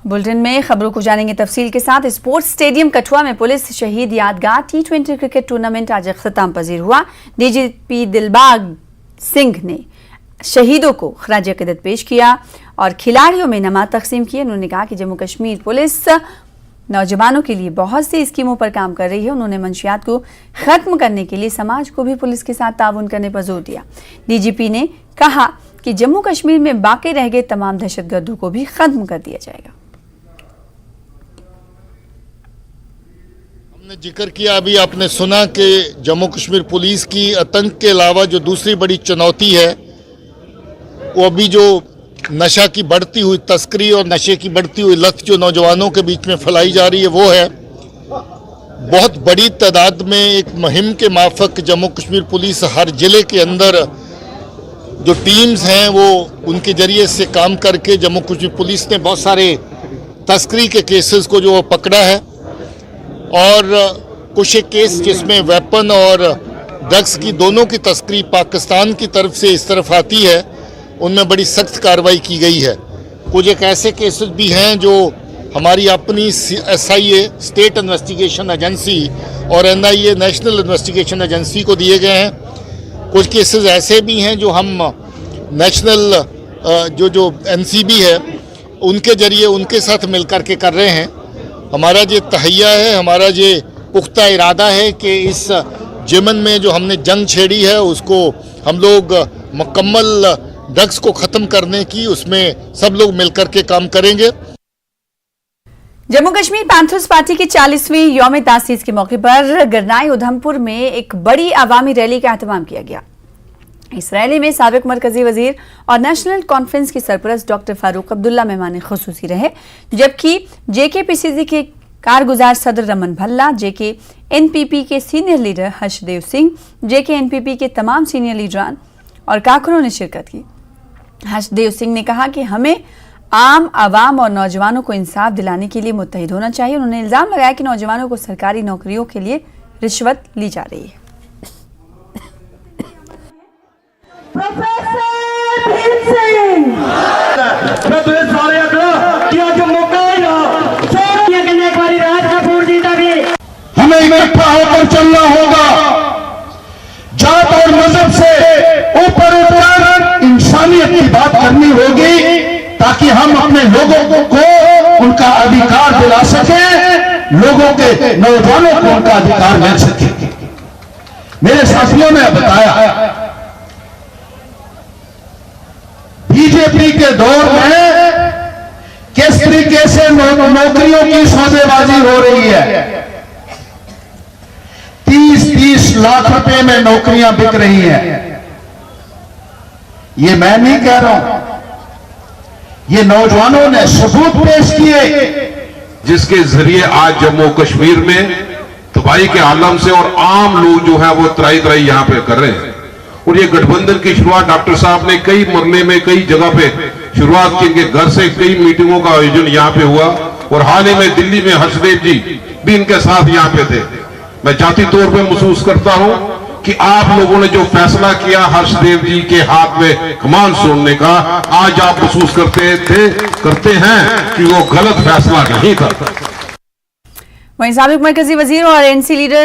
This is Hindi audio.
बुलेटिन में खबरों को जानेंगे तफसील के साथ। स्पोर्ट्स स्टेडियम कठुआ में पुलिस शहीद यादगार T20 क्रिकेट टूर्नामेंट आज अख्ताम पजीर हुआ। डीजीपी दिलबाग सिंह ने शहीदों को खराज अकीदत पेश किया और खिलाड़ियों में इनामात तकसीम किए। उन्होंने कहा कि जम्मू कश्मीर पुलिस नौजवानों के लिए बहुत सी स्कीमों पर काम कर रही है। उन्होंने मंशियात को खत्म करने के लिए समाज को भी पुलिस के साथ ताउन करने पर जोर दिया। डीजीपी ने कहा कि जम्मू कश्मीर में बाकी रह गए तमाम दहशतगर्दों को भी खत्म कर दिया जाएगा। हमने जिक्र किया, अभी आपने सुना कि जम्मू कश्मीर पुलिस की आतंक के अलावा जो दूसरी बड़ी चुनौती है वो अभी जो नशा की बढ़ती हुई तस्करी और नशे की बढ़ती हुई लत जो नौजवानों के बीच में फैलाई जा रही है वो है। बहुत बड़ी तादाद में एक मुहिम के माफक जम्मू कश्मीर पुलिस हर जिले के अंदर जो टीम्स हैं वो उनके जरिए से काम करके जम्मू कश्मीर पुलिस ने बहुत सारे तस्करी के केसेस को जो पकड़ा है और कुछ एक केस जिसमें वेपन और ड्रग्स की दोनों की तस्करी पाकिस्तान की तरफ से इस तरफ आती है उनमें बड़ी सख्त कार्रवाई की गई है। कुछ एक ऐसे केसेस भी हैं जो हमारी अपनी SIA स्टेट इन्वेस्टिगेशन एजेंसी और NIA नेशनल इन्वेस्टिगेशन एजेंसी को दिए गए हैं। कुछ केसेस ऐसे भी हैं जो हम नेशनल जो NCB है उनके जरिए उनके साथ मिलकर के कर रहे हैं। हमारा ये तहैया है, हमारा ये पुख्ता इरादा है कि इस यमन में जो हमने जंग छेड़ी है उसको हम लोग मुकम्मल ड्रग्स को खत्म करने की उसमें सब लोग मिलकर के काम करेंगे। जम्मू कश्मीर पैंथर्स पार्टी की 40वीं यौम तासीस के मौके पर गरनाई उधमपुर में एक बड़ी अवामी रैली का एहतमाम किया गया। इस रैली में साबिक मरकजी वजीर और नेशनल कॉन्फ्रेंस की सरपरस्त डॉक्टर फारूक अब्दुल्ला मेहमान खुसूसी रहे, जबकि JKPCC के कारगुजार सदर रमन भल्ला, JKNPP के senior leader Harshdev Singh, JKNPP के तमाम सीनियर लीडरान और कारकुनों ने शिरकत की। हर्षदेव सिंह ने कहा कि हमें आम आवाम और नौजवानों को इंसाफ दिलाने के लिए मुत्तहिद होना चाहिए। उन्होंने इल्जाम लगाया कि नौजवानों को सरकारी नौकरियों के लिए रिश्वत ली जा रही है। हमें इकट्ठा होकर चलना होगा, जात और मजहब से ऊपर उठकर इंसानियत की बात करनी होगी ताकि हम अपने लोगों को उनका अधिकार दिला सकें, लोगों के नौजवानों को उनका अधिकार मिल सके। मेरे साथियों ने बताया बीजेपी के दौर में किस तरीके से नौकरियों की सौदेबाजी हो रही है। 30-30 लाख रुपए में नौकरियां बिक रही हैं। ये मैं नहीं कह रहा हूं, ये नौजवानों ने सबूत पेश किए जिसके जरिए आज जम्मू कश्मीर में तबाही के आलम से और आम लोग जो है वो त्राई यहां पे कर रहे हैं। और ये गठबंधन की शुरुआत डॉक्टर साहब ने कई मरने में कई जगह पे शुरुआत की, इनके घर से कई मीटिंगों का आयोजन यहाँ पे हुआ और हाल ही में दिल्ली में हर्षदेव जी भी इनके साथ यहाँ पे थे। मैं जाती तौर पे महसूस करता हूं कि आप लोगों ने जो फैसला किया हर्षदेव जी के हाथ में कमान सोड़ने का, आज आप महसूस करते हैं कि वो गलत फैसला नहीं था। वहीं साबिक मरकजी वजीर और NC लीडर